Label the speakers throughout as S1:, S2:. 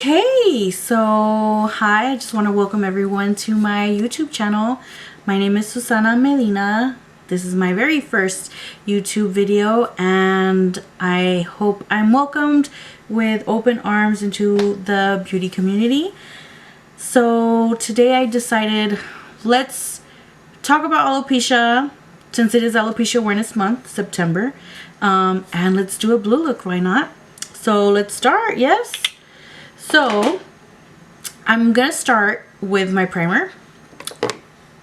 S1: Hey, so hi, I just want to welcome everyone to my YouTube channel. My name is Susana Melina. This is my very first YouTube video and I hope I'm welcomed with open arms into the beauty community. So today I decided let's talk about alopecia since it is Alopecia Awareness Month, September, and let's do a blue look, why not? So let's start, yes? So, I'm going to start with my primer.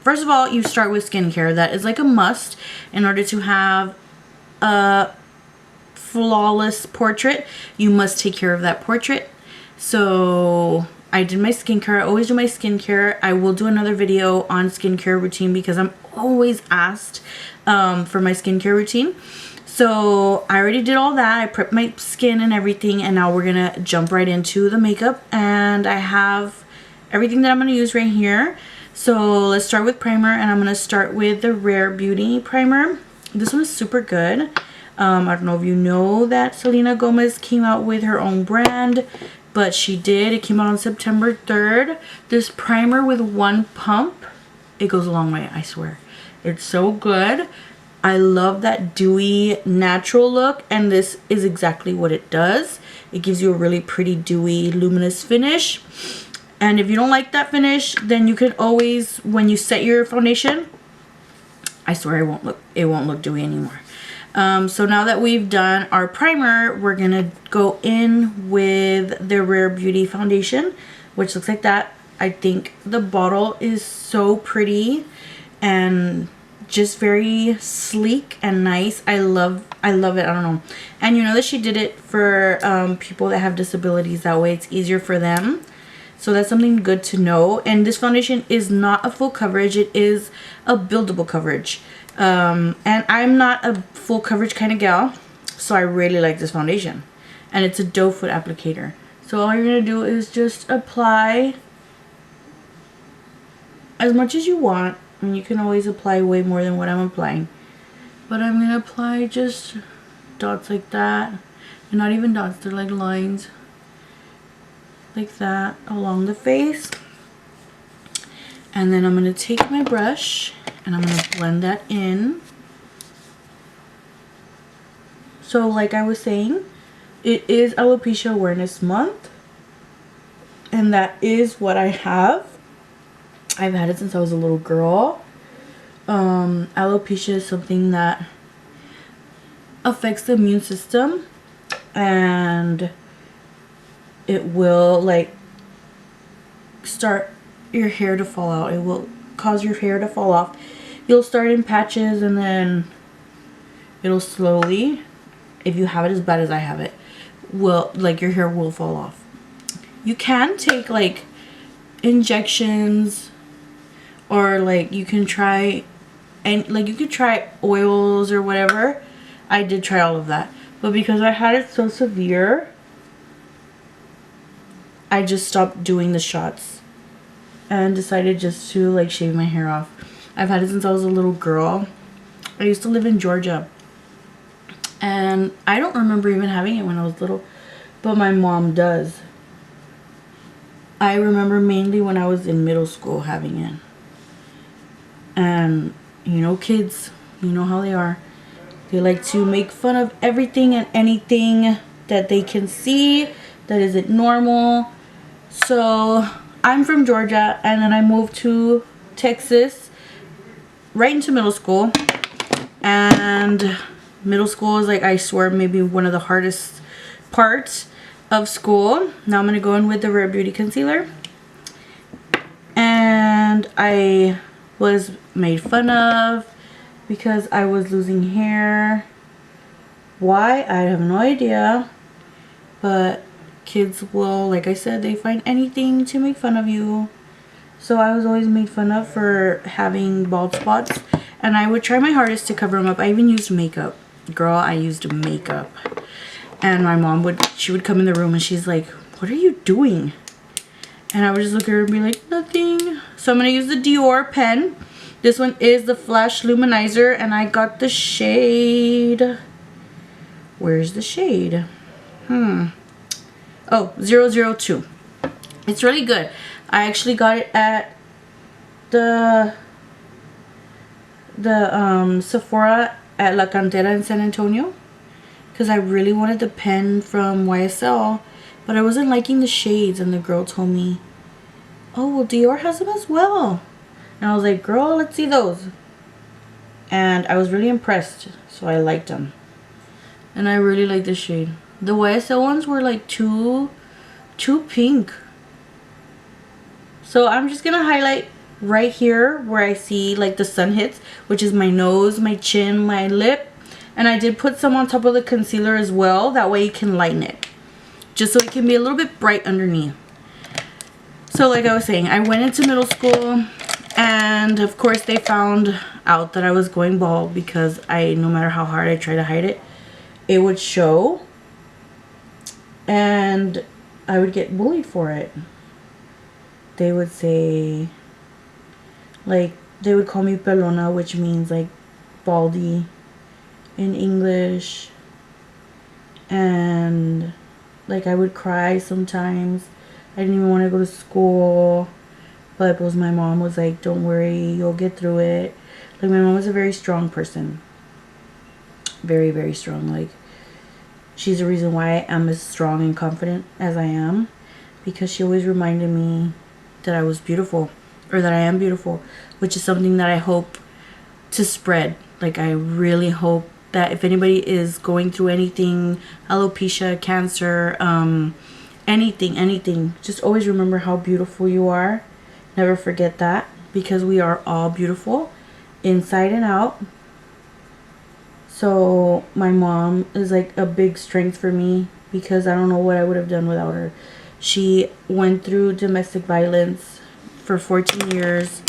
S1: First of all, you start with skincare. That is like a must in order to have a flawless portrait. You must take care of that portrait. So, I did my skincare. I always do my skincare. I will do another video on skincare routine because I'm always asked for my skincare routine. So I already did all that. I prepped my skin and everything, and now we're gonna jump right into the makeup. And I have everything that I'm gonna use right here. So let's start with primer, and I'm gonna start with the Rare Beauty primer. This one is super good. I don't know if you know that Selena Gomez came out with her own brand, but she did. It came out on September 3rd. This primer with one pump, it goes a long way, I swear. It's so good. I love that dewy natural look, and this is exactly what it does. It gives you a really pretty dewy luminous finish. And if you don't like that finish, then you can always, when you set your foundation, I swear it won't look dewy anymore. So now that we've done our primer, we're gonna go in with the Rare Beauty foundation, which looks like that. I think the bottle is so pretty and just very sleek and nice. I love it. I don't know. And you know that she did it for people that have disabilities. That way it's easier for them. So that's something good to know. And this foundation is not a full coverage. It is a buildable coverage. And I'm not a full coverage kind of gal, so I really like this foundation. And it's a doe foot applicator. So all you're going to do is just apply as much as you want. And you can always apply way more than what I'm applying. But I'm going to apply just dots like that. And not even dots, they're like lines. Like that along the face. And then I'm going to take my brush and I'm going to blend that in. So like I was saying, it is Alopecia Awareness Month. And that is what I have. I've had it since I was a little girl. Alopecia is something that affects the immune system, and it will like start your hair to fall out. It will cause your hair to fall off. You'll start in patches, and then it'll slowly, if you have it as bad as I have it, will like your hair will fall off. You can take like injections, or like you can try, and like you could try oils or whatever. I did try all of that, but because I had it so severe, I just stopped doing the shots and decided just to like shave my hair off. I've had it since I was a little girl. I used to live in Georgia, and I don't remember even having it when I was little, but my mom does. I remember mainly when I was in middle school having it. And you know, kids, you know how they are. They like to make fun of everything and anything that they can see that isn't normal. So I'm from Georgia, and then I moved to Texas right into middle school. And middle school is like, I swear, maybe one of the hardest parts of school. Now I'm going to go in with the Rare Beauty concealer. And I was made fun of because I was losing hair. Why? I have no idea. But kids will, like I said, they find anything to make fun of you. So I was always made fun of for having bald spots. And I would try my hardest to cover them up. I even used makeup. Girl, I used makeup. And my mom she would come in the room and she's like, "What are you doing?" And I would just look at her and be like, "Nothing." So I'm going to use the Dior pen. This one is the Flash Luminizer, and I got the shade. Where's the shade? Oh, 002. It's really good. I actually got it at the Sephora at La Cantera in San Antonio, because I really wanted the pen from YSL, but I wasn't liking the shades, and the girl told me, oh, well, Dior has them as well. And I was like, girl, let's see those. And I was really impressed, so I liked them. And I really like this shade. The YSL ones were like too pink. So I'm just gonna highlight right here where I see like the sun hits, which is my nose, my chin, my lip. And I did put some on top of the concealer as well. That way you can lighten it, just so it can be a little bit bright underneath. So like I was saying, I went into middle school, and of course they found out that I was going bald, because no matter how hard I tried to hide it, it would show, and I would get bullied for it. They would say, like, they would call me pelona, which means like baldy in English. And like I would cry sometimes. I didn't even want to go to school, but because my mom was like, don't worry, you'll get through it. Like, my mom was a very strong person. Very, very strong. Like, she's the reason why I am as strong and confident as I am, because she always reminded me that I was beautiful, or that I am beautiful, which is something that I hope to spread. Like, I really hope that if anybody is going through anything, alopecia, cancer, anything, just always remember how beautiful you are. Never forget that, because we are all beautiful inside and out. So my mom is like a big strength for me, because I don't know what I would have done without her. She went through domestic violence for 14 years,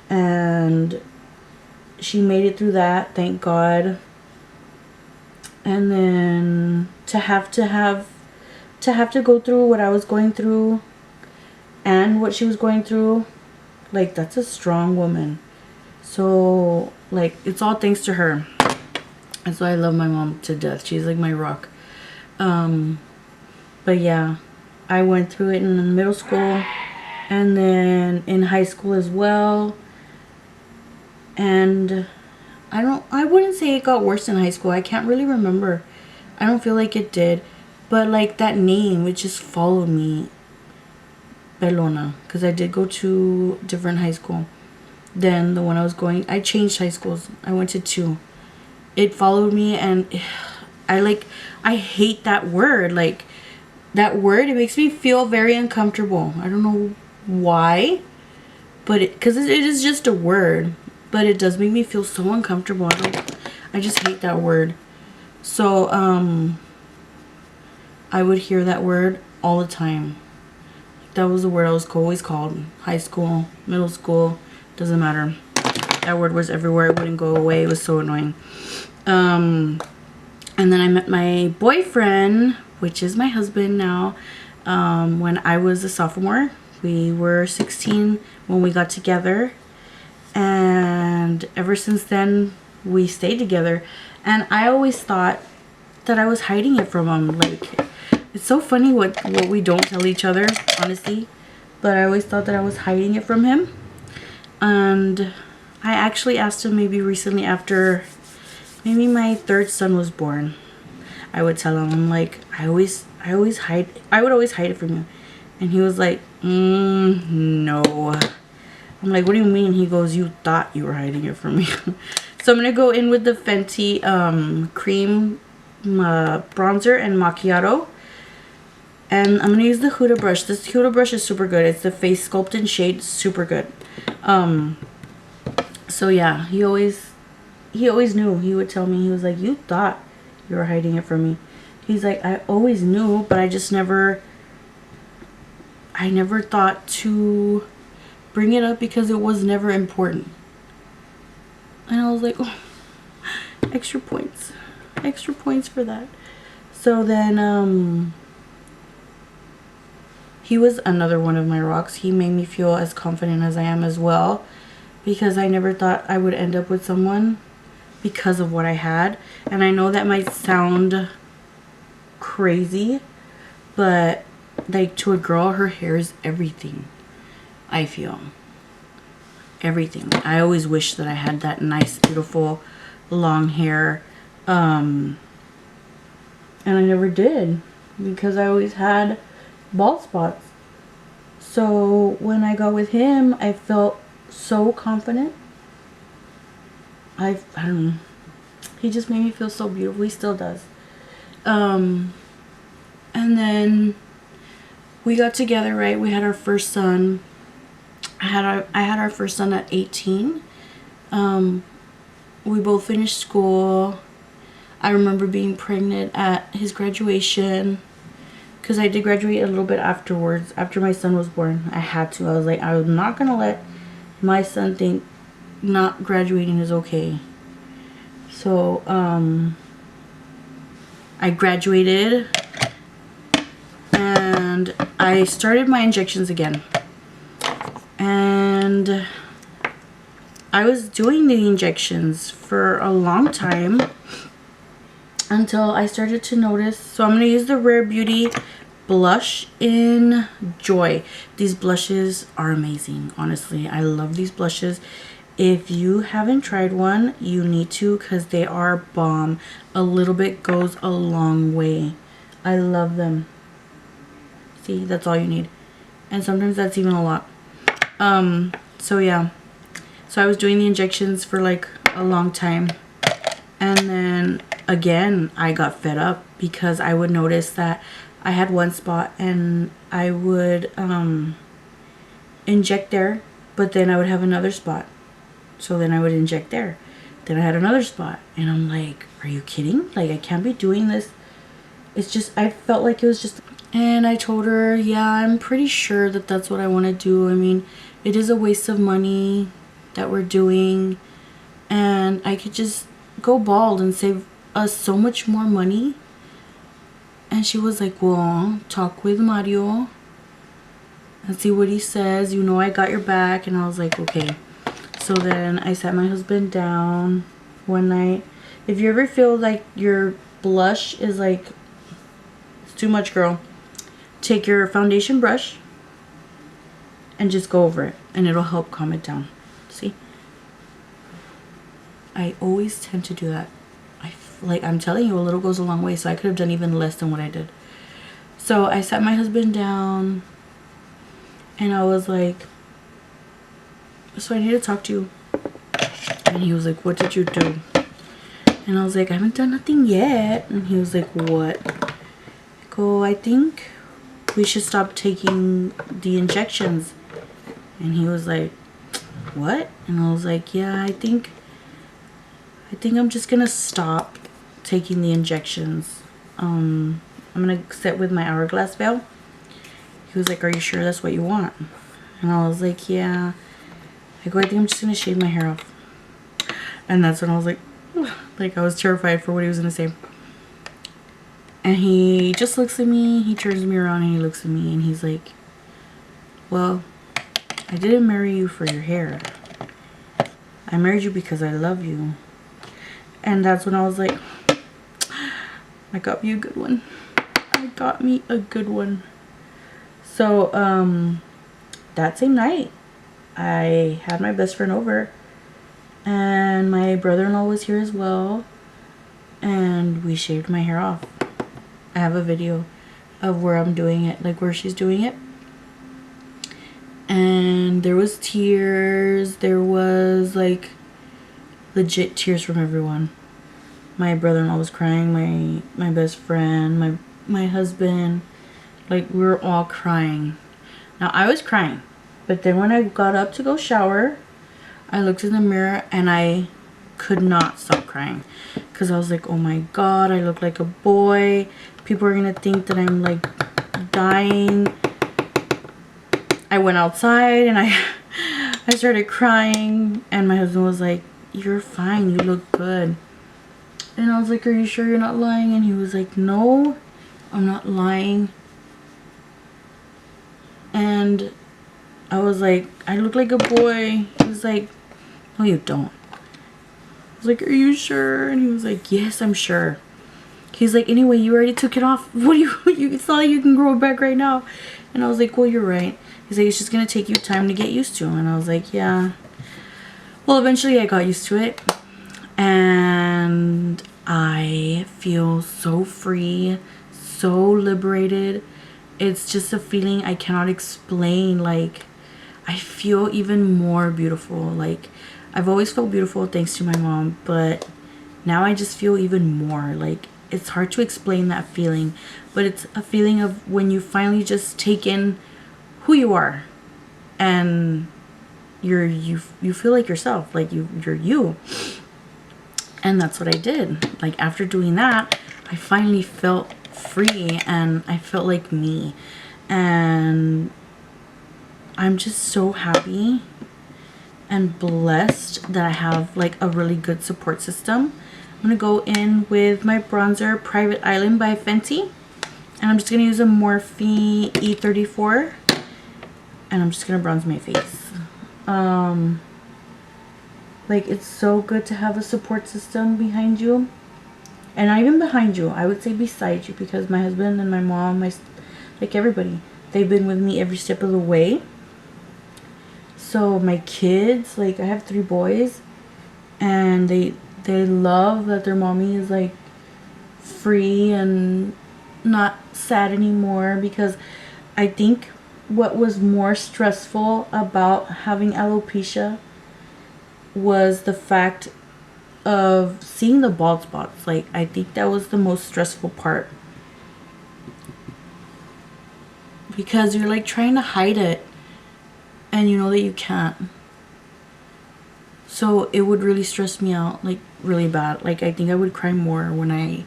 S1: and she made it through that, thank God. And then to have to go through what I was going through and what she was going through, like, that's a strong woman. So like, it's all thanks to her. That's why I love my mom to death. She's like my rock. But yeah, I went through it in middle school, and then in high school as well. And I wouldn't say it got worse in high school. I can't really remember. I don't feel like it did. But like, that name, it just followed me, Pelona, because I did go to different high school. Then the one I was going, I changed high schools. I went to 2. It followed me, and I hate that word. Like, that word, it makes me feel very uncomfortable. I don't know why, but because it is just a word, but it does make me feel so uncomfortable. I just hate that word. So I would hear that word all the time. That was the word I was always called. High school, middle school, doesn't matter. That word was everywhere. It wouldn't go away. It was so annoying. And then I met my boyfriend, which is my husband now, when I was a sophomore. We were 16 when we got together, and ever since then we stayed together. And I always thought that I was hiding it from him. Like, it's so funny what we don't tell each other, honestly, but I always thought that I was hiding it from him. And I actually asked him maybe recently, after maybe my 3rd son was born, I would tell him, I'm like, I would always hide it from you. And he was like, no. I'm like, what do you mean? He goes, you thought you were hiding it from me. So I'm going to go in with the Fenty cream bronzer and macchiato. And I'm going to use the Huda brush. This Huda brush is super good. It's the Face Sculpting shade. Super good. So yeah, he always knew. He would tell me, he was like, you thought you were hiding it from me. He's like, I always knew, but I never thought to bring it up, because it was never important. And I was like, oh, extra points for that. So then he was another one of my rocks. He made me feel as confident as I am as well, because I never thought I would end up with someone because of what I had. And I know that might sound crazy, but like, to a girl, her hair is everything. I feel everything. I always wish that I had that nice, beautiful, long hair. And I never did, because I always had bald spots. So when I got with him, I felt so confident. I don't know. He just made me feel so beautiful. He still does. And then we got together, right? We had our first son. I had our first son at 18. We both finished school. I remember being pregnant at his graduation, because I did graduate a little bit afterwards. After my son was born, I had to. I was like, I'm not gonna let my son think not graduating is okay. So I graduated and I started my injections again. And I was doing the injections for a long time until I started to notice. So I'm going to use the Rare Beauty blush in Joy. These blushes are amazing. Honestly, I love these blushes. If you haven't tried one, you need to, because they are bomb. A little bit goes a long way. I love them. See, that's all you need. And sometimes that's even a lot. So yeah. So I was doing the injections for like a long time. And then again, I got fed up, because I would notice that I had one spot and I would inject there, but then I would have another spot. So then I would inject there. Then I had another spot. And I'm like, are you kidding? Like, I can't be doing this. It's just, I felt like it was just... And I told her, yeah, I'm pretty sure that that's what I want to do. I mean, it is a waste of money that we're doing. And I could just go bald and save us so much more money. And she was like, well, talk with Mario and see what he says. You know, I got your back. And I was like, okay. So then I sat my husband down one night. If you ever feel like your blush is like, it's too much, girl, take your foundation brush and just go over it, and it'll help calm it down. See? I always tend to do that. Like, I'm telling you, a little goes a long way, so I could have done even less than what I did. So I sat my husband down and I was like, so I need to talk to you. And he was like, what did you do? And I was like, I haven't done nothing yet. And he was like, what? I go, I think we should stop taking the injections. And he was like, what? And I was like, yeah, I think I'm just gonna stop taking the injections. I'm gonna sit with my hourglass veil. He was like, are you sure that's what you want? And I was like, yeah. I go, I think I'm just gonna shave my hair off. And that's when I was like I was terrified for what he was gonna say. And he just looks at me, he turns me around and he looks at me and he's like, well, I didn't marry you for your hair. I married you because I love you. And that's when I was like, I got me a good one. I got me a good one. So that same night, I had my best friend over and my brother-in-law was here as well, and we shaved my hair off. I have a video of where I'm doing it, like where she's doing it, and there was tears. There was like legit tears from everyone. My brother-in-law was crying, my best friend, my husband, like we were all crying. Now I was crying. But then when I got up to go shower, I looked in the mirror and I could not stop crying. Because I was like, oh my God, I look like a boy. People are going to think that I'm like dying. I went outside and I started crying. And my husband was like, you're fine, you look good. And I was like, are you sure you're not lying? And he was like, no, I'm not lying. And I was like, I look like a boy. He was like, no, you don't. I was like, are you sure? And he was like, yes, I'm sure. He's like, anyway, you already took it off. What do you, it's not like you can grow it back right now. And I was like, well, you're right. He's like, it's just going to take you time to get used to. And I was like, yeah. Well, eventually I got used to it. And I feel so free, so liberated. It's just a feeling I cannot explain. Like, I feel even more beautiful. Like, I've always felt beautiful thanks to my mom, but now I just feel even more. Like, it's hard to explain that feeling, but it's a feeling of when you finally just take in who you are, and you feel like yourself, like you're you. And that's what I did. Like, after doing that, I finally felt free and I felt like me. And I'm just so happy and blessed that I have like a really good support system. I'm gonna go in with my bronzer, Private Island by Fenty, and I'm just gonna use a Morphe E34, and I'm just gonna bronze my face. Like, it's so good to have a support system behind you, and not even behind you, I would say beside you, because my husband and my mom, like everybody, they've been with me every step of the way. So my kids, like, I have 3 boys, and they love that their mommy is like free and not sad anymore, because I think what was more stressful about having alopecia was the fact of seeing the bald spots. Like, I think that was the most stressful part, because you're like trying to hide it and you know that you can't. So it would really stress me out, like really bad. Like, I think I would cry more when I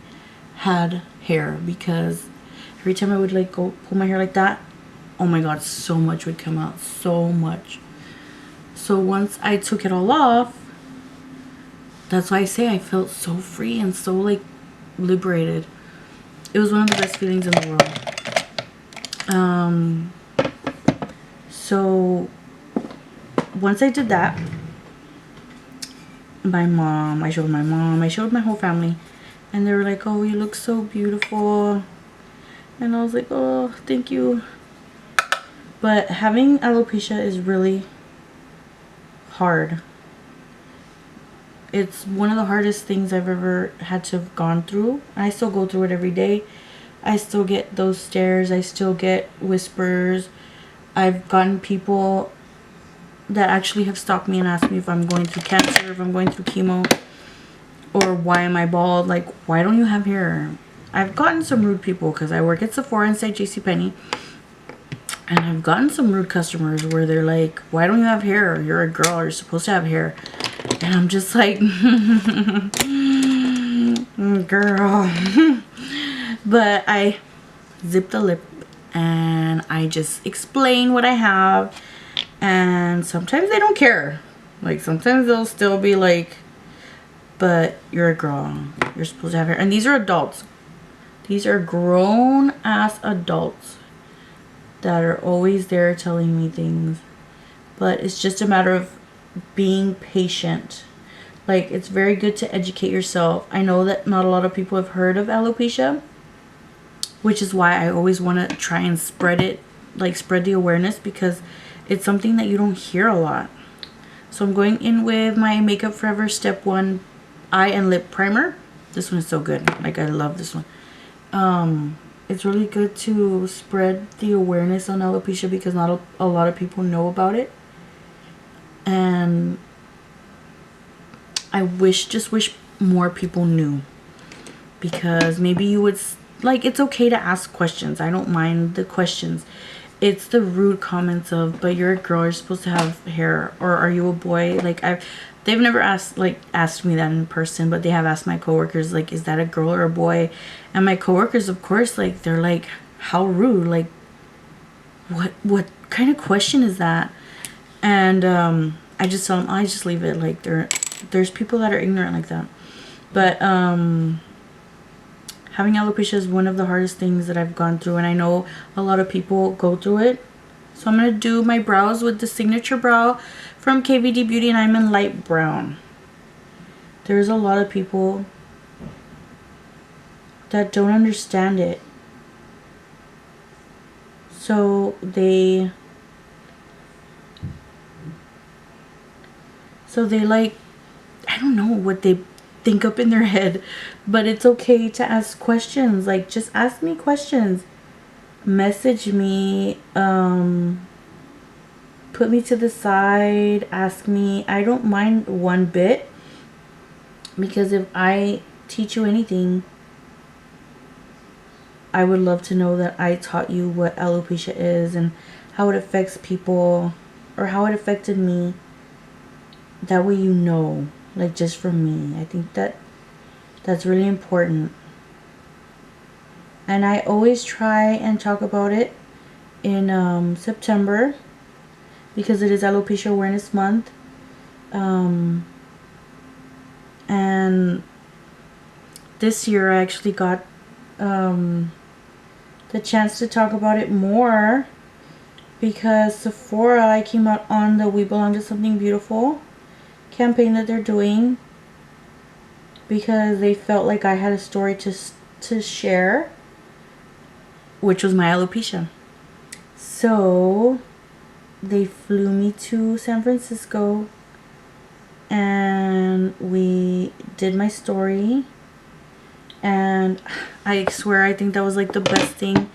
S1: had hair, because every time I would like go pull my hair like that, oh my god, so much would come out, so much. So once I took it all off, that's why I say I felt so free and so like liberated. It was one of the best feelings in the world. So once I did that, I showed my mom, I showed my whole family, and they were like, oh, you look so beautiful. And I was like, oh, thank you. But having alopecia is really hard. It's one of the hardest things I've ever had to have gone through. I still go through it every day. I still get those stares. I still get whispers. I've gotten people that actually have stopped me and asked me if I'm going through cancer, if I'm going through chemo, or why am I bald? Like, why don't you have hair? I've gotten some rude people, because I work at Sephora inside JCPenney, and I've gotten some rude customers where they're like, why don't you have hair? You're a girl, you're supposed to have hair. And I'm just like, girl. But I zip the lip and I just explain what I have. And sometimes they don't care. Like, sometimes they'll still be like, but you're a girl, you're supposed to have hair. And these are adults. These are grown ass adults that are always there telling me things. But it's just a matter of being patient. Like, it's very good to educate yourself. I know that not a lot of people have heard of alopecia, which is why I always want to try and spread it, like spread the awareness, because it's something that you don't hear a lot. So I'm going in with my Makeup Forever Step 1 Eye and Lip Primer. This one is so good. Like, I love this one. It's really good to spread the awareness on alopecia, because not a lot of people know about it. And I just wish more people knew, because maybe you would, like, it's okay to ask questions. I don't mind the questions. It's the rude comments of, but you're a girl, you're supposed to have hair, or are you a boy? Like, they've never asked me that in person, but they have asked my coworkers, like, is that a girl or a boy? And my coworkers, of course, like, they're like, how rude, like, what kind of question is that? And I just tell them, I just leave it. Like, there's people that are ignorant like that. But having alopecia is one of the hardest things that I've gone through, and I know a lot of people go through it. So I'm going to do my brows with the Signature Brow from KVD Beauty, and I'm in light brown. There's a lot of people that don't understand it. So they like, I don't know what they think up in their head, but it's okay to ask questions. Like, just ask me questions. Message me, put me to the side, ask me. I don't mind one bit, because if I teach you anything, I would love to know that I taught you what alopecia is and how it affects people, or how it affected me. That way you know, like, just from me. I think that's really important. And I always try and talk about it in September, because it is Alopecia Awareness Month. And this year I actually got the chance to talk about it more, because Sephora came out on the We Belong to Something Beautiful campaign that they're doing, because they felt like I had a story to share, which was my alopecia. So they flew me to San Francisco and we did my story, and I swear I think that was like the best thing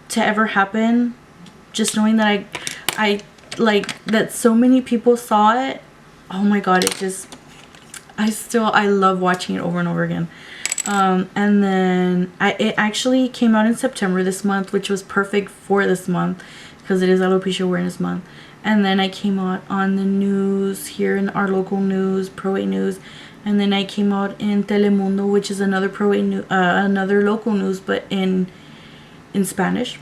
S1: to ever happen. Just knowing that I like that so many people saw it. Oh my god, it just, I love watching it over and over again. And then it actually came out in September this month, which was perfect for this month because it is Alopecia Awareness Month. And then I came out on the news here in our local news, Pro 8 News, and then I came out in Telemundo, which is another Pro 8 another local news, but in Spanish.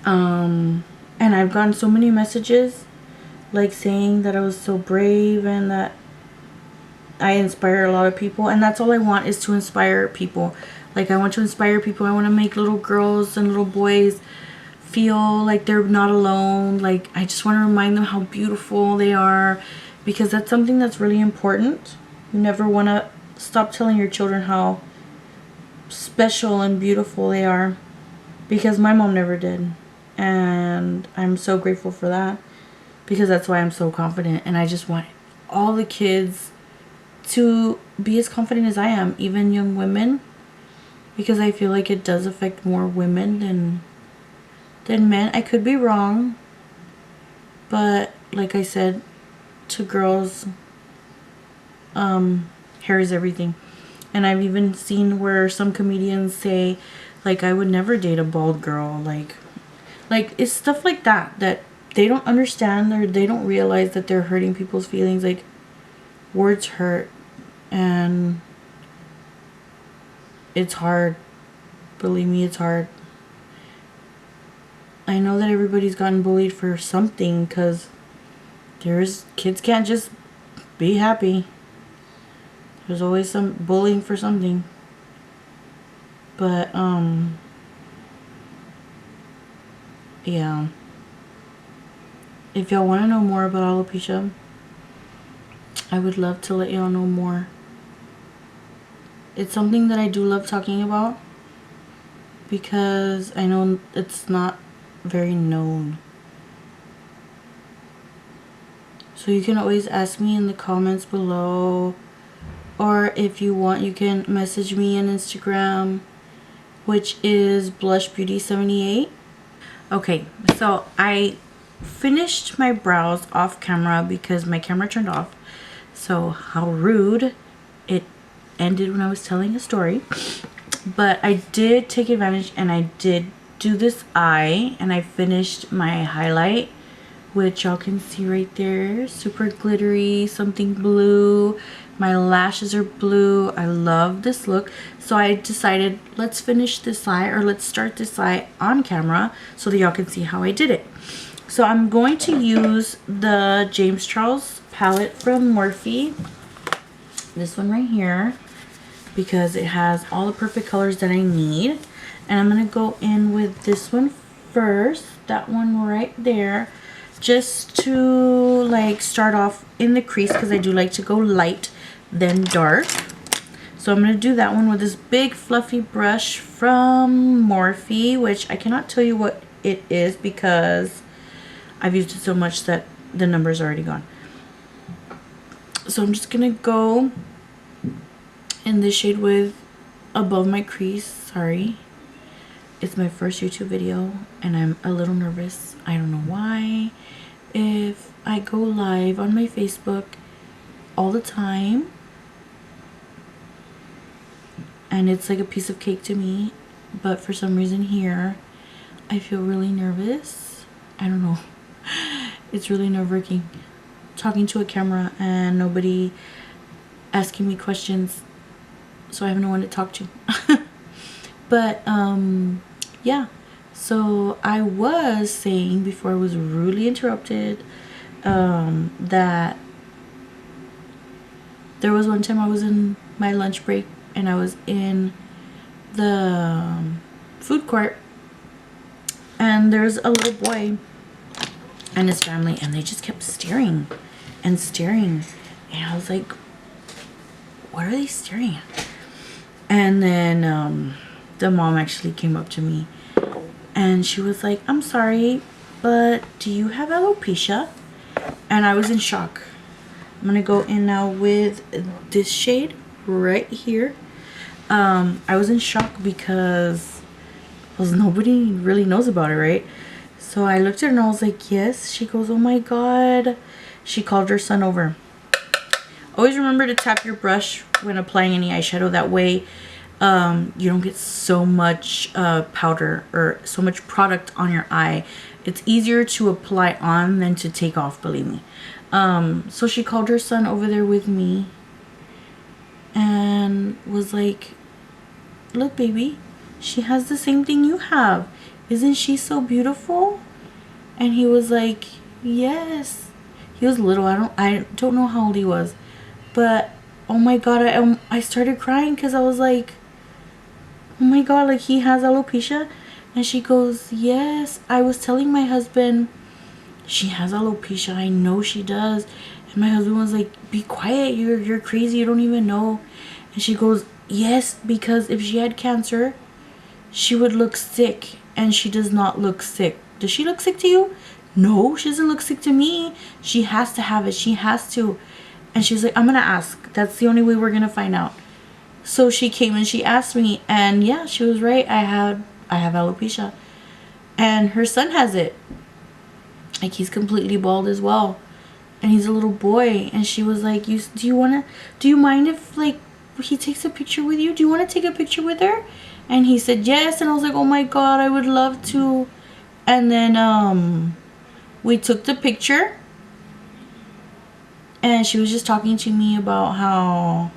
S1: And I've gotten so many messages, like, saying that I was so brave and that I inspire a lot of people, and that's all I want, is to inspire people. Like, I want to inspire people. I want to make little girls and little boys feel like they're not alone. Like, I just want to remind them how beautiful they are, because that's something that's really important. You never want to stop telling your children how special and beautiful they are, because my mom never did, and I'm so grateful for that, because that's why I'm so confident. And I just want all the kids to be as confident as I am, even young women, because I feel like it does affect more women than men. I could be wrong, but like I said, to girls, hair is everything. And I've even seen where some comedians say, like, I would never date a bald girl. Like it's stuff like that they don't understand, or they don't realize that they're hurting people's feelings. Like, words hurt, and it's hard. Believe me, it's hard. I know that everybody's gotten bullied for something, because kids can't just be happy. There's always some bullying for something. But yeah, if y'all want to know more about alopecia, I would love to let y'all know more. It's something that I do love talking about, because I know it's not very known. So you can always ask me in the comments below, or if you want, you can message me on Instagram, which is blushbeauty78. Okay, so I finished my brows off camera because my camera turned off. So how rude. It ended when I was telling a story. But I did take advantage, and I did do this eye, and I finished my highlight, which y'all can see right there. Super glittery, something blue. My lashes are blue. I love this look. So I decided, let's finish this eye, or let's start this eye on camera so that y'all can see how I did it. So I'm going to use the James Charles palette from Morphe. This one right here, because it has all the perfect colors that I need. And I'm going to go in with this one first. That one right there. Just to, like, start off in the crease, because I do like to go light then dark. So I'm going to do that one with this big fluffy brush from Morphe, which I cannot tell you what it is because I've used it so much that the number's already gone. So I'm just going to go in this shade with above my crease. Sorry. It's my first YouTube video and I'm a little nervous. I don't know why. If I go live on my Facebook all the time and it's like a piece of cake to me, but for some reason here I feel really nervous. I don't know. It's really nerve-wracking talking to a camera and nobody asking me questions, so I have no one to talk to. But yeah, so I was saying before I was rudely interrupted that there was one time I was in my lunch break and I was in the food court and there's a little boy and his family and they just kept staring and staring, and I was like, what are they staring at? And then the mom actually came up to me and she was like, I'm sorry, but do you have alopecia? And I was in shock. I'm gonna go in now with this shade right here. I was in shock because nobody really knows about it, right? So I looked at her and I was like, yes. She goes, oh my god. She called her son over. Always remember to tap your brush when applying any eyeshadow. That way you don't get so much powder or so much product on your eye. It's easier to apply on than to take off, believe me. So she called her son over there with me and was like, look baby, she has the same thing you have. Isn't she so beautiful? And he was like, yes. He was little. I don't know how old he was. But oh my god, I started crying because I was like, oh my god, like he has alopecia. And she goes, yes, I was telling my husband she has alopecia. I know she does. And my husband was like, be quiet, you're crazy, you don't even know. And she goes, yes, because if she had cancer she would look sick, and she does not look sick. Does she look sick to you? No, she doesn't look sick to me. She has to have it. She has to. And she's like, I'm gonna ask. That's the only way we're gonna find out. So she came and she asked me, and yeah, she was right. I have alopecia, and her son has it. Like he's completely bald as well, and he's a little boy. And she was like, do you mind if like he takes a picture with you? Do you want to take a picture with her? And he said yes, and I was like, oh my god, I would love to. And then we took the picture, and she was just talking to me about how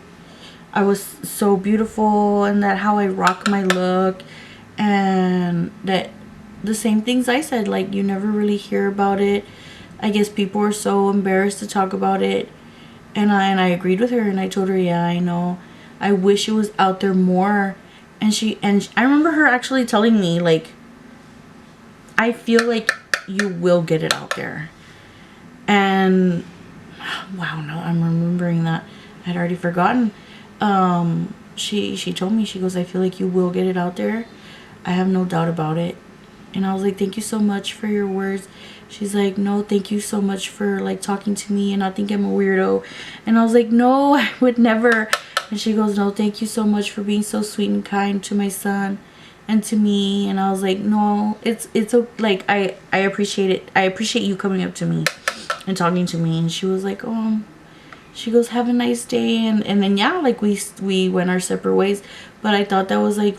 S1: I was so beautiful and that how I rock my look, and that the same things I said, like you never really hear about it. I guess people are so embarrassed to talk about it. And I agreed with her, and I told her, yeah, I know. I wish it was out there more. And I remember her actually telling me, like, I feel like you will get it out there. And wow, no, I'm remembering that. I'd already forgotten. She told me, she goes, I feel like you will get it out there. I have no doubt about it. And I was like, thank you so much for your words. She's like, no, thank you so much for like talking to me and not think I'm a weirdo. And I was like, no, I would never. And she goes, no, thank you so much for being so sweet and kind to my son and to me. And I was like, no, it's like I appreciate it. I appreciate you coming up to me and talking to me. And she was like, oh, she goes, have a nice day. And then yeah, like we went our separate ways. But I thought that was like,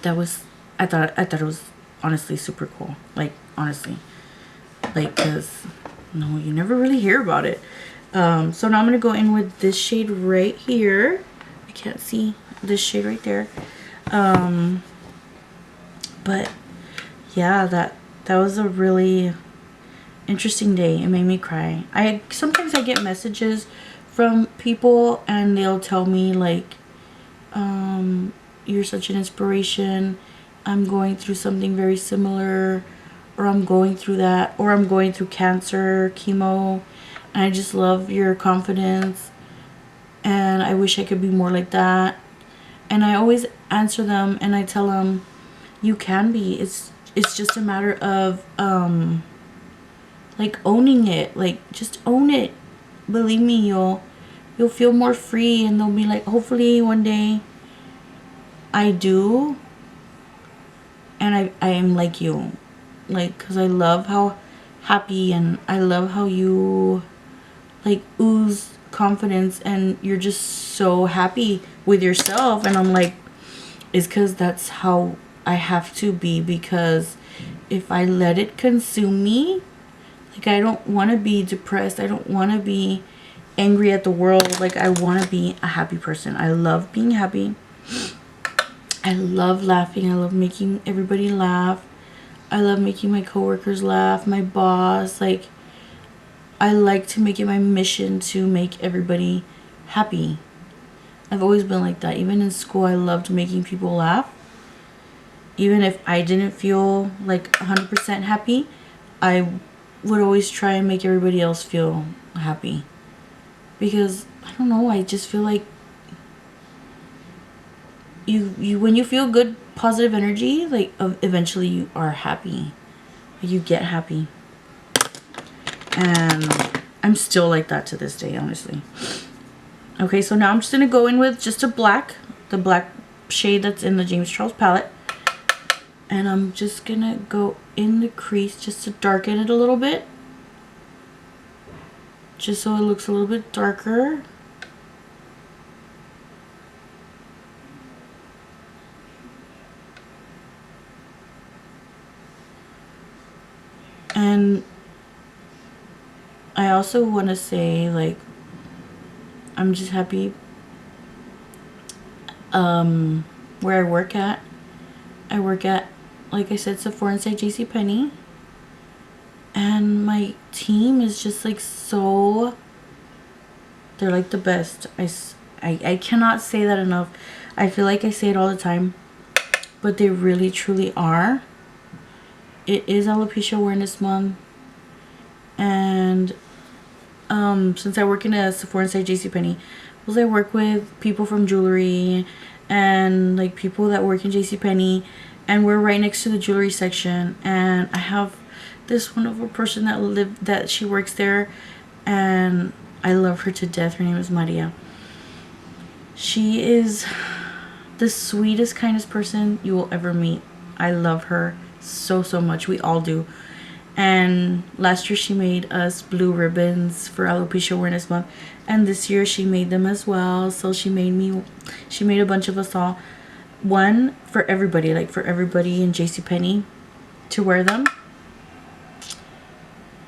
S1: I thought it was honestly super cool. Like honestly, like, cause no, you never really hear about it. So now I'm gonna go in with this shade right here. I can't see this shade right there. But yeah, that was a really interesting day. It made me cry. Sometimes I get messages from people and they'll tell me like, you're such an inspiration. I'm going through something very similar, or I'm going through that, or I'm going through cancer, chemo. And I just love your confidence, and I I wish I could be more like that. And I always answer them and I tell them, you can be. It's just a matter of like owning it. Like, just own it. Believe me, you'll feel more free, and they'll be like, hopefully one day I do, and I am like you. Like, because I love how happy, and I love how you like ooze confidence, and you're just so happy with yourself. And I'm like, it's because that's how I have to be, because if I let it consume me, like, I don't want to be depressed. I don't want to be angry at the world. Like, I want to be a happy person. I love being happy. I love laughing. I love making everybody laugh. I love making my coworkers laugh, my boss. Like, I like to make it my mission to make everybody happy. I've always been like that. Even in school, I loved making people laugh. Even if I didn't feel like 100% happy, I would always try and make everybody else feel happy. Because, I don't know, I just feel like you when you feel good, positive energy, like, eventually you are happy. Like, you get happy. And I'm still like that to this day, honestly. Okay, so now I'm just going to go in with just the black shade that's in the James Charles palette. And I'm just going to go in the crease just to darken it a little bit. Just so it looks a little bit darker. And I also want to say, like, I'm just happy where I work at. I work at, like I said, Sephora inside JCPenney. And my team is just like so, they're like the best. I cannot say that enough. I feel like I say it all the time, but they really truly are. It is Alopecia Awareness Month, and since I work in a Sephora inside JCPenney, because I work with people from jewelry and like people that work in JCPenney, and we're right next to the jewelry section, and I have this wonderful person that she works there, and I love her to death. Her name is Maria. She is the sweetest, kindest person you will ever meet. I love her so much. We all do. And last year she made us blue ribbons for Alopecia Awareness Month, and this year she made them as well. So she made a bunch of us all, one for everybody, like for everybody in JCPenney to wear them.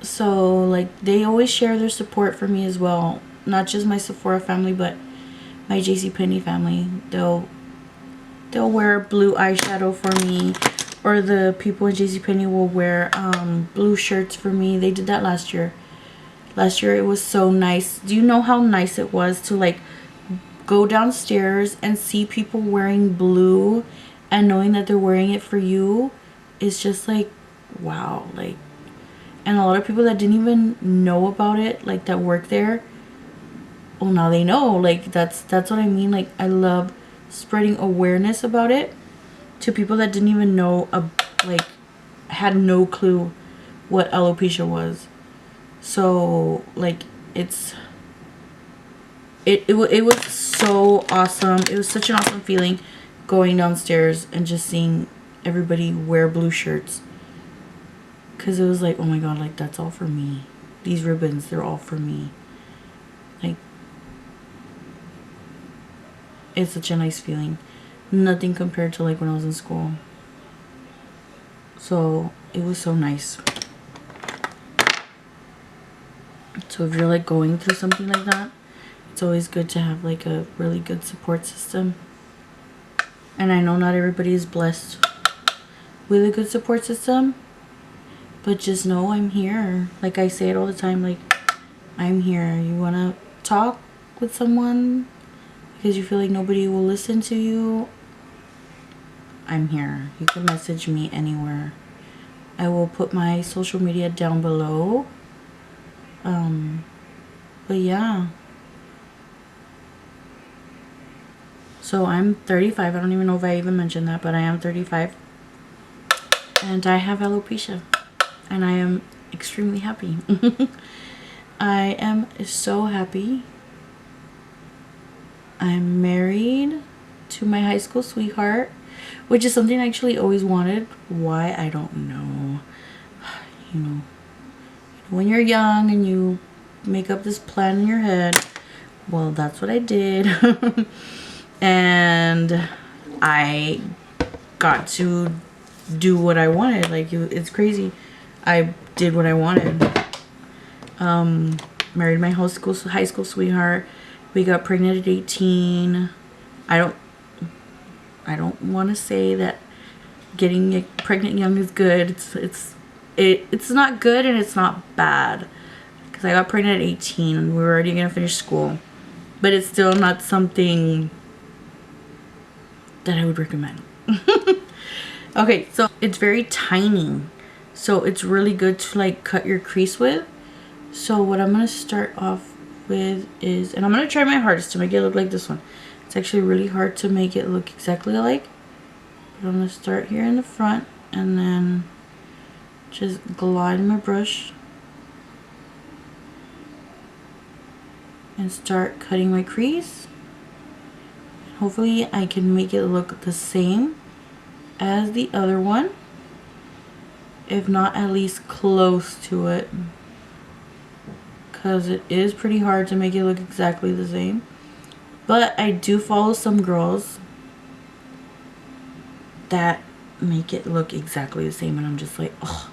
S1: So like they always share their support for me as well, not just my Sephora family but my JCPenney family. They'll wear blue eyeshadow for me, or the people in JCPenney will wear blue shirts for me. They did that last year. Last year it was so nice. Do you know how nice it was to like go downstairs and see people wearing blue and knowing that they're wearing it for you? It's just like, wow. Like, and a lot of people that didn't even know about it, like that work there, well, now they know. Like, that's what I mean. Like, I love spreading awareness about it to people that didn't even know, like, had no clue what alopecia was. So like it was so awesome. It was such an awesome feeling going downstairs and just seeing everybody wear blue shirts, because it was like, oh my god, like that's all for me. These ribbons, they're all for me. Like, it's such a nice feeling. Nothing compared to like when I was in school. So it was so nice. So if you're like going through something like that, it's always good to have like a really good support system. And I know not everybody is blessed with a good support system, but just know I'm here. Like I say it all the time, like I'm here. You want to talk with someone because you feel like nobody will listen to you, I'm here. You can message me anywhere. I will put my social media down below. But yeah, So I'm 35. I don't even know if I even mentioned that, but I am 35. And I have alopecia. And I am extremely happy. I am so happy. I'm married to my high school sweetheart, which is something I actually always wanted. Why? I don't know. You know, when you're young and you make up this plan in your head, well, that's what I did. And I got to do what I wanted. Like, it's crazy. I did what I wanted. Married my high school sweetheart. We got pregnant at 18. I don't want to say that getting pregnant young is good. It's not good and it's not bad, because I got pregnant at 18 and we were already gonna finish school, but it's still not something that I would recommend. Okay, so it's very tiny, so it's really good to like cut your crease with. So what I'm gonna start off with is, and I'm gonna try my hardest to make it look like this one. It's actually really hard to make it look exactly like, but I'm gonna start here in the front and then just glide my brush and start cutting my crease. Hopefully I can make it look the same as the other one, if not at least close to it, because it is pretty hard to make it look exactly the same. But I do follow some girls that make it look exactly the same, and I'm just like, oh,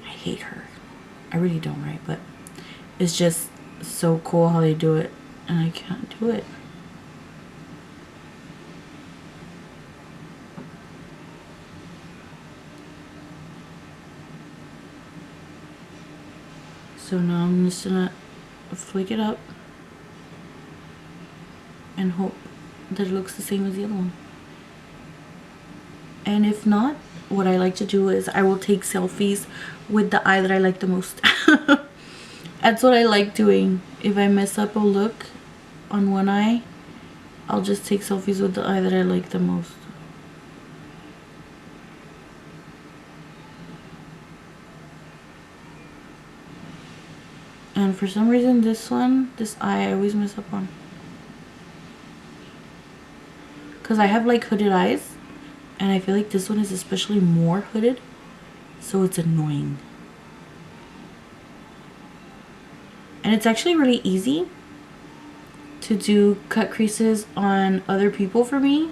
S1: I hate her. I really don't, right? But it's just so cool how they do it, and I can't do it. So now I'm just gonna flick it up and hope that it looks the same as the other one. And if not, what I like to do is I will take selfies with the eye that I like the most. That's what I like doing. If I mess up a look on one eye, I'll just take selfies with the eye that I like the most. And for some reason this eye I always mess up on. Because I have like hooded eyes, and I feel like this one is especially more hooded, so it's annoying. And it's actually really easy to do cut creases on other people for me.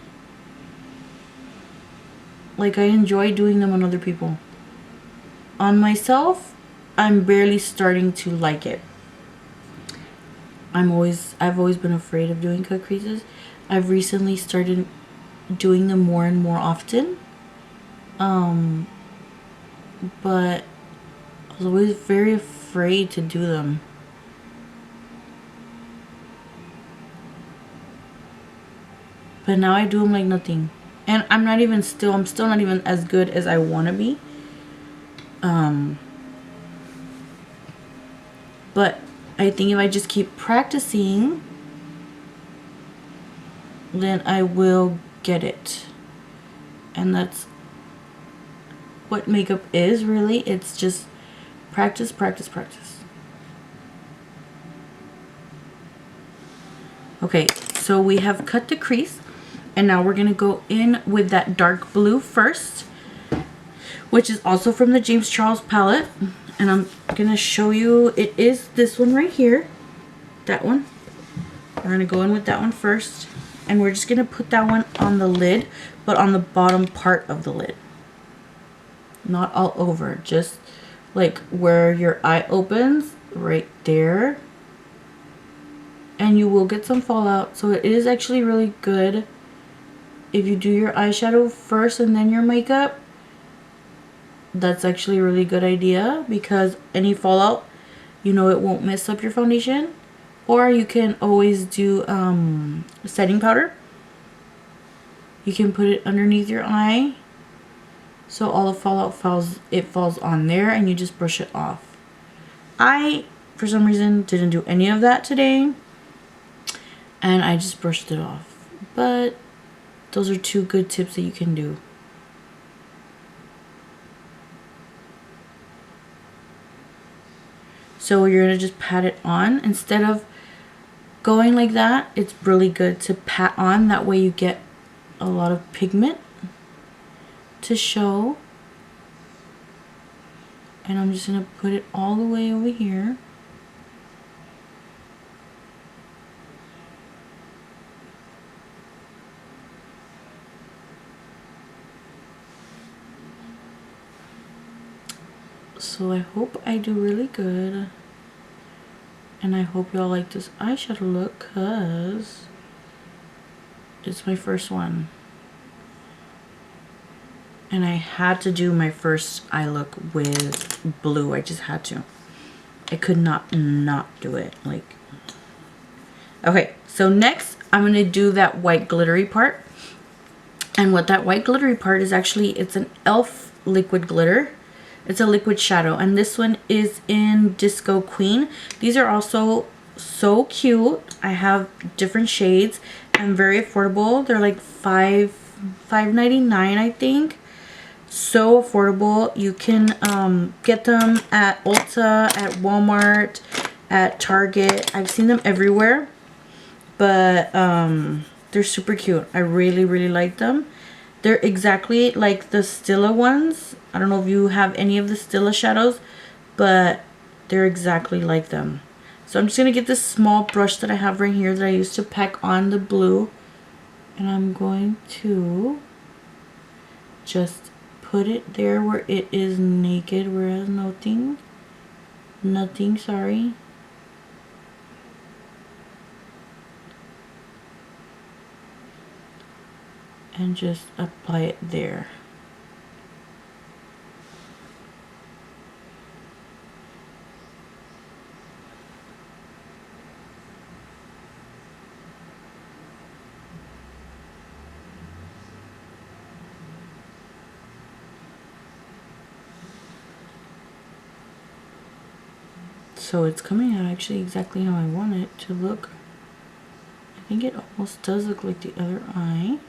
S1: Like, I enjoy doing them on other people. On myself, I'm barely starting to like it. I've always been afraid of doing cut creases. I've recently started doing them more and more often. But I was always very afraid to do them. But now I do them like nothing. And I'm still not even as good as I want to be. But I think if I just keep practicing, then I will get it. And that's what makeup is, really. It's just practice, practice, practice. Okay, so we have cut the crease, and now we're gonna go in with that dark blue first, which is also from the James Charles palette. And I'm gonna show you, it is this one right here, that one. We're gonna go in with that one first, and we're just gonna put that one on the lid, but on the bottom part of the lid, not all over, just like where your eye opens, right there. And you will get some fallout, so it is actually really good if you do your eyeshadow first and then your makeup. That's actually a really good idea, because any fallout, you know, it won't mess up your foundation. Or you can always do setting powder. You can put it underneath your eye, so all the fallout falls on there, and you just brush it off. I, for some reason, didn't do any of that today, and I just brushed it off. But Those are 2 good tips that you can do. So you're going to just pat it on. Instead of going like that, it's really good to pat on. That way you get a lot of pigment to show. And I'm just going to put it all the way over here. So I hope I do really good. And I hope y'all like this eyeshadow look, because it's my first one. And I had to do my first eye look with blue. I just had to. I could not do it. Like, okay, so next I'm going to do that white glittery part. And what that white glittery part is, actually, it's an e.l.f. liquid glitter. It's a liquid shadow, and this one is in Disco Queen. These are also so cute. I have different shades and very affordable. They're like $5.99, I think. So affordable. You can get them at Ulta, at Walmart, at Target. I've seen them everywhere, but they're super cute. I really like them. They're exactly like the Stila ones. I don't know if you have any of the Stila shadows, but they're exactly like them. So I'm just going to get this small brush that I have right here that I used to pack on the blue. And I'm going to just put it there where it is naked, where it has nothing, sorry. And just apply it there. So it's coming out actually exactly how I want it to look. I think it almost does look like the other eye.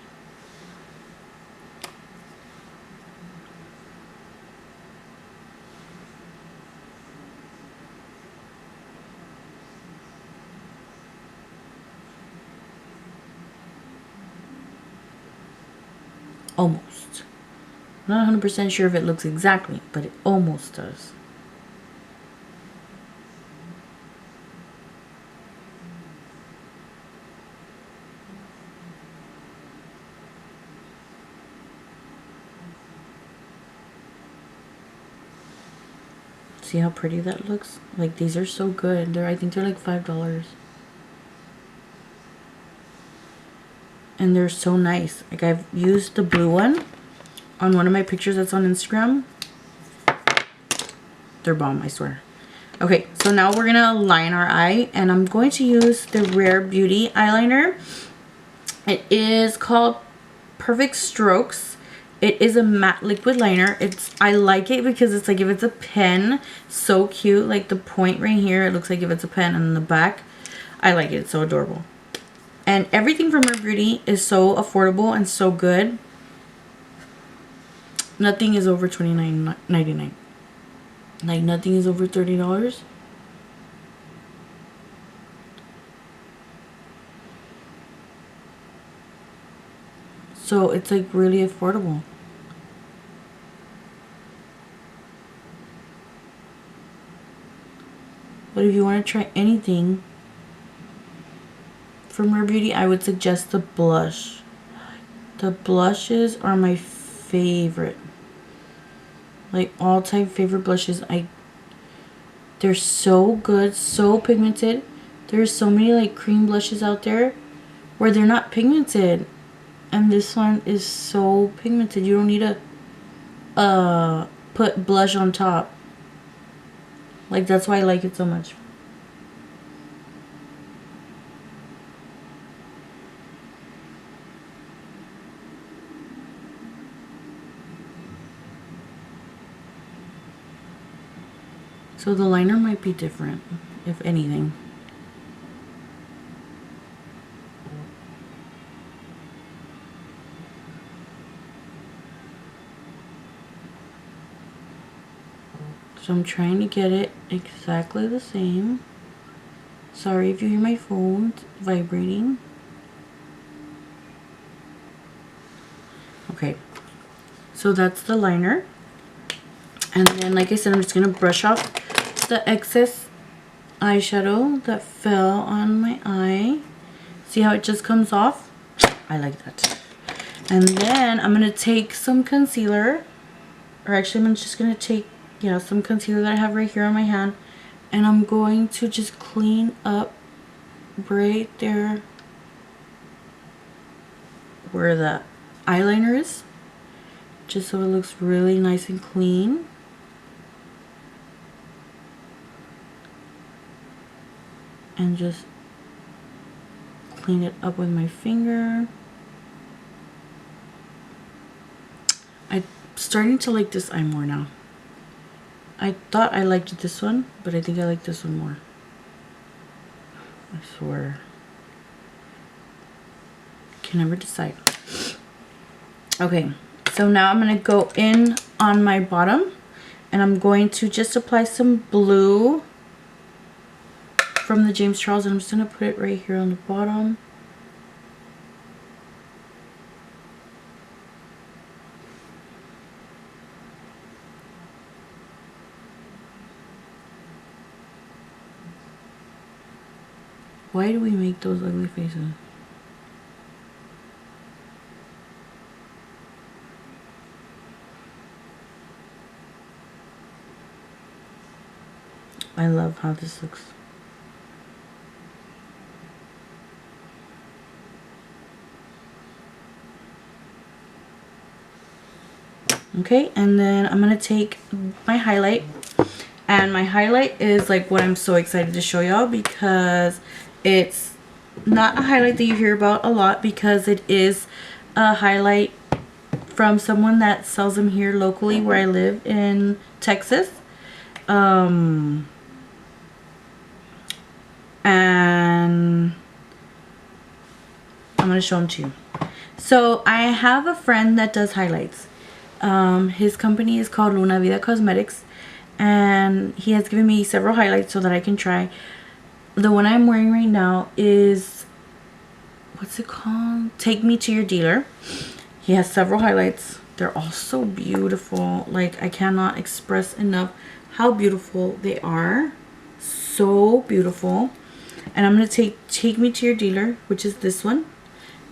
S1: Almost. I'm not 100% sure if it looks exactly, but it almost does. See how pretty that looks? Like, these are so good. I think they're like $5. And they're so nice. Like, I've used the blue one on one of my pictures that's on Instagram. They're bomb, I swear. Okay, so now we're gonna line our eye, and I'm going to use the Rare Beauty eyeliner. It is called Perfect Strokes. It is a matte liquid liner. I like it because it's like if it's a pen, so cute. Like the point right here, it looks like if it's a pen, and in the back, I like it. It's so adorable. And everything from Rare Beauty is so affordable and so good. Nothing is over $29.99. Like, nothing is over $30. So it's like really affordable. But if you want to try anything from Rare Beauty, I would suggest the blush. The blushes are my favorite. Like, all-time favorite blushes. They're so good, so pigmented. There's so many like cream blushes out there where they're not pigmented. And this one is so pigmented. You don't need to put blush on top. Like, that's why I like it so much. So the liner might be different, if anything. So I'm trying to get it exactly the same. Sorry if you hear my phone vibrating. Okay, so that's the liner. And then, like I said, I'm just going to brush off the excess eyeshadow that fell on my eye. See how it just comes off? I like that. And then I'm going to take some concealer. Or actually, I'm just going to take, some concealer that I have right here on my hand. And I'm going to just clean up right there where the eyeliner is. Just so it looks really nice and clean. And just clean it up with my finger. I'm starting to like this eye more now. I thought I liked this one, but I think I like this one more. I swear. Can never decide. Okay, so now I'm going to go in on my bottom, and I'm going to just apply some blue from the James Charles, and I'm just going to put it right here on the bottom. Why do we make those ugly faces? I love how this looks. Okay, and then I'm going to take my highlight. And my highlight is like what I'm so excited to show y'all, because it's not a highlight that you hear about a lot, because it is a highlight from someone that sells them here locally where I live in Texas. And I'm going to show them to you. So I have a friend that does highlights. His company is called Luna Vida Cosmetics, and he has given me several highlights so that I can try. The one I'm wearing right now is, what's it called? Take Me to Your Dealer. He has several highlights. They're all so beautiful. Like, I cannot express enough how beautiful they are. So beautiful. And I'm going to take Me to Your Dealer, which is this one.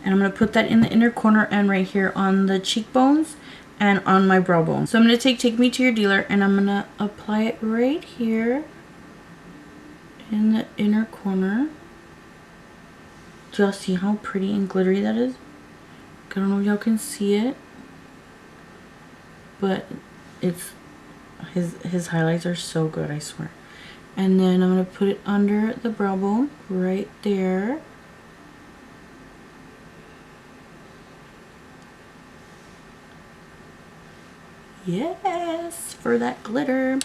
S1: And I'm going to put that in the inner corner and right here on the cheekbones and on my brow bone. So I'm going to take Me to Your Dealer, and I'm going to apply it right here in the inner corner. Do y'all see how pretty and glittery that is? I don't know if y'all can see it, but it's his highlights are so good, I swear. And then I'm going to put it under the brow bone right there. Yes, for that glitter.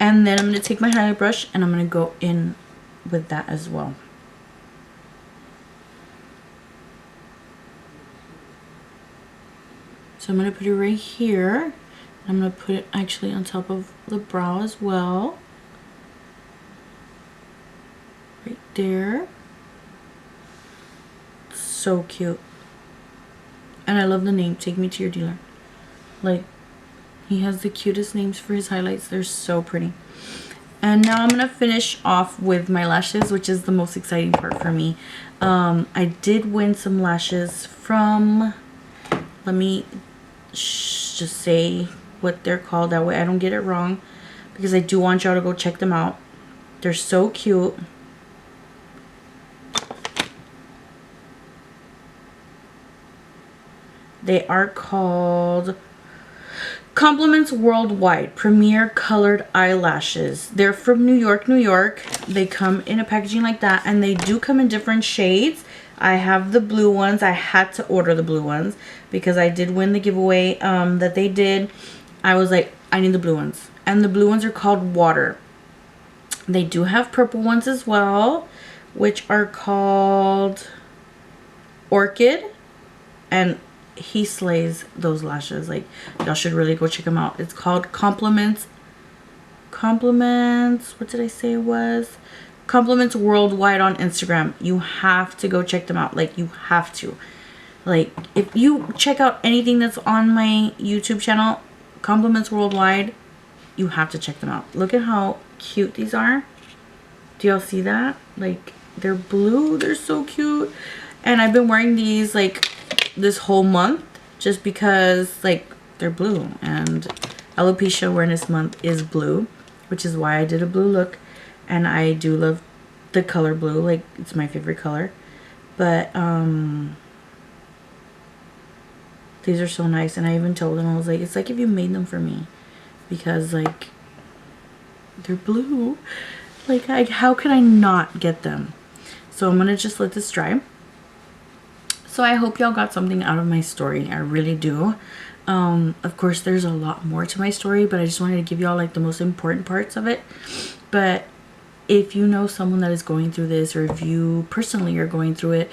S1: And then I'm going to take my highlight brush and I'm going to go in with that as well. So I'm going to put it right here. I'm going to put it actually on top of the brow as well. Right there. So cute. And I love the name, Take Me to Your Dealer. Like, he has the cutest names for his highlights. They're so pretty. And now I'm going to finish off with my lashes, which is the most exciting part for me. I did win some lashes from, let me just say what they're called. That way I don't get it wrong, because I do want y'all to go check them out. They're so cute. They are called Compliments Worldwide Premier Colored Eyelashes. They're from New York, New York. They come in a packaging like that, and they do come in different shades. I have the blue ones. I had to order the blue ones because I did win the giveaway that they did. I was like, I need the blue ones. And the blue ones are called Water. They do have purple ones as well, which are called Orchid. And he slays those lashes. Like, y'all should really go check him out. It's called Compliments Compliments, what did I say it was? Compliments worldwide on Instagram. You have to go check them out. Like, you have to. Like, if you check out anything that's on my YouTube channel, Compliments Worldwide, you have to check them out. Look at how cute these are. Do y'all see that? Like, they're blue. They're so cute. And I've been wearing these, like, this whole month just because, like, they're blue. And Alopecia Awareness Month is blue, which is why I did a blue look. And I do love the color blue. Like, it's my favorite color. But, these are so nice. And I even told them, I was like, it's like if you made them for me. Because, like, they're blue. Like, how could I not get them? So I'm going to just let this dry. So I hope y'all got something out of my story. I really do. Of course, there's a lot more to my story, but I just wanted to give y'all, like, the most important parts of it. But if you know someone that is going through this, or if you personally are going through it,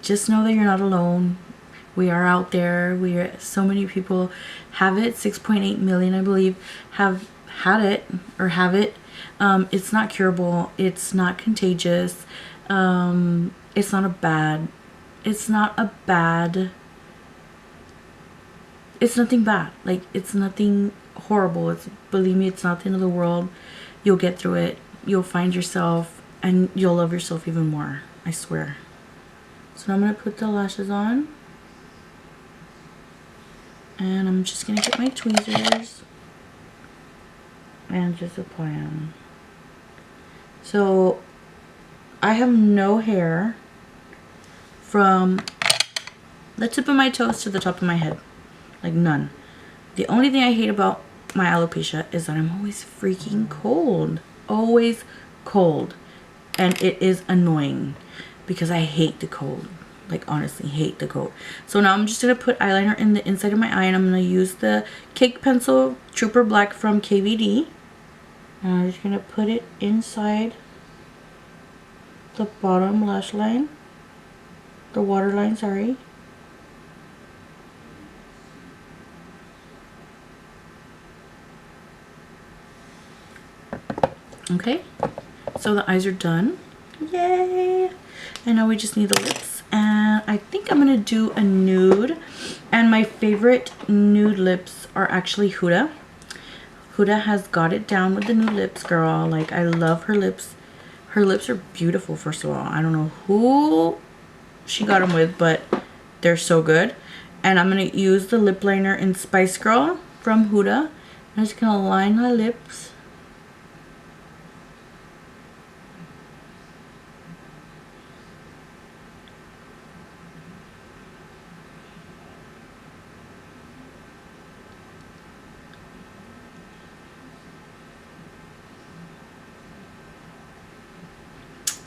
S1: just know that you're not alone. We are out there. So many people have it. 6.8 million, I believe, have had it or have it. It's not curable. It's not contagious. It's not it's nothing bad. Like, it's nothing horrible. Believe me, it's not the end of the world. You'll get through it. You'll find yourself and you'll love yourself even more. I swear. So now I'm going to put the lashes on. And I'm just going to get my tweezers and just apply them. So I have no hair from the tip of my toes to the top of my head. Like, none. The only thing I hate about my alopecia is that I'm always freaking cold. Always cold. And it is annoying because I hate the cold. Like, honestly, hate the cold. So now I'm just going to put eyeliner in the inside of my eye, and I'm going to use the Cake Pencil Trooper Black from KVD. And I'm just going to put it inside the bottom lash line. The waterline, sorry. Okay, so the eyes are done. Yay! And now we just need the lips. And I think I'm going to do a nude. And my favorite nude lips are actually Huda. Huda has got it down with the nude lips, girl. Like, I love her lips. Her lips are beautiful, first of all. I don't know who she got them with, but they're so good. And I'm going to use the lip liner in Spice Girl from Huda. I'm just going to line my lips.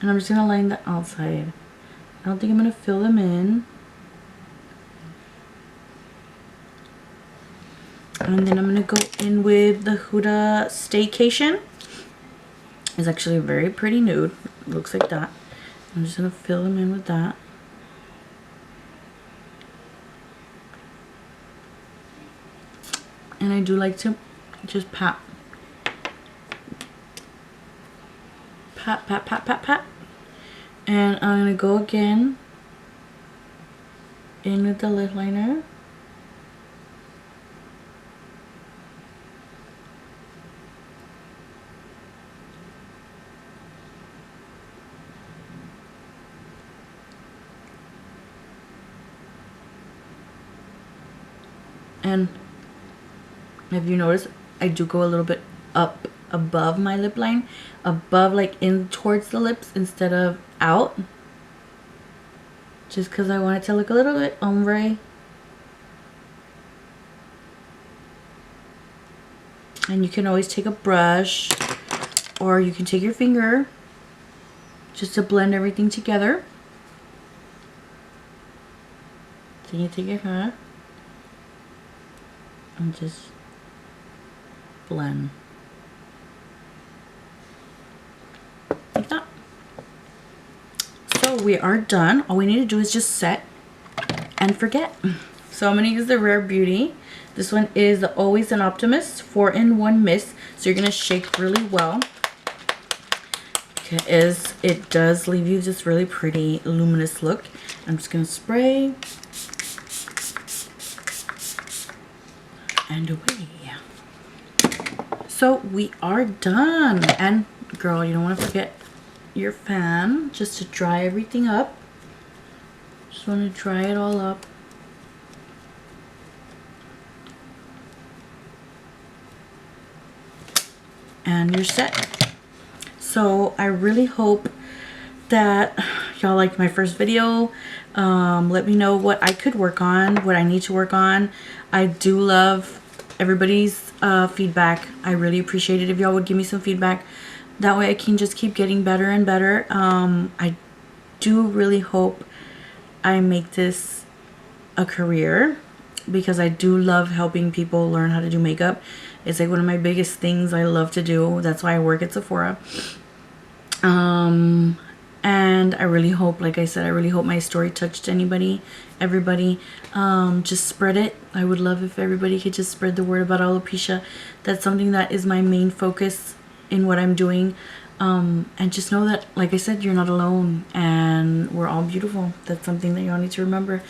S1: And I'm just going to line the outside. I don't think I'm going to fill them in. And then I'm going to go in with the Huda Staycation. It's actually a very pretty nude. It looks like that. I'm just going to fill them in with that. And I do like to just pat. Pat, pat, pat, pat, pat. And I'm going to go again in with the lip liner. And have you noticed I do go a little bit up above my lip line, above, like in towards the lips instead of out, just because I want it to look a little bit ombre. And you can always take a brush or you can take your finger just to blend everything together. So you take your hand and just blend like that. So we are done. All we need to do is just set and forget. So I'm going to use the Rare Beauty. This one is the Always an Optimist 4-in-1 Mist. So you're going to shake really well, because it does leave you this really pretty luminous look. I'm just going to spray and away. So we are done. And girl, you don't want to forget your fan just to dry everything up. Just want to dry it all up. And you're set. So I really hope that y'all liked my first video. Let me know what I could work on, what I need to work on. I do love everybody's feedback. I really appreciate it if y'all would give me some feedback. That way I can just keep getting better and better. I do really hope I make this a career, because I do love helping people learn how to do makeup. It's like one of my biggest things I love to do. That's why I work at Sephora. And I really hope, like I said, I really hope my story touched everybody. Just spread it. I would love if everybody could just spread the word about alopecia. That's something that is my main focus in what I'm doing. And just know that, like I said, you're not alone, and we're all beautiful. That's something that y'all need to remember.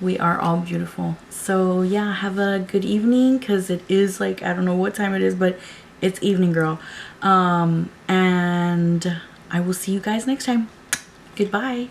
S1: We are all beautiful. So yeah, have a good evening, because it is like, I don't know what time it is, but it's evening, girl. And I will see you guys next time. Goodbye.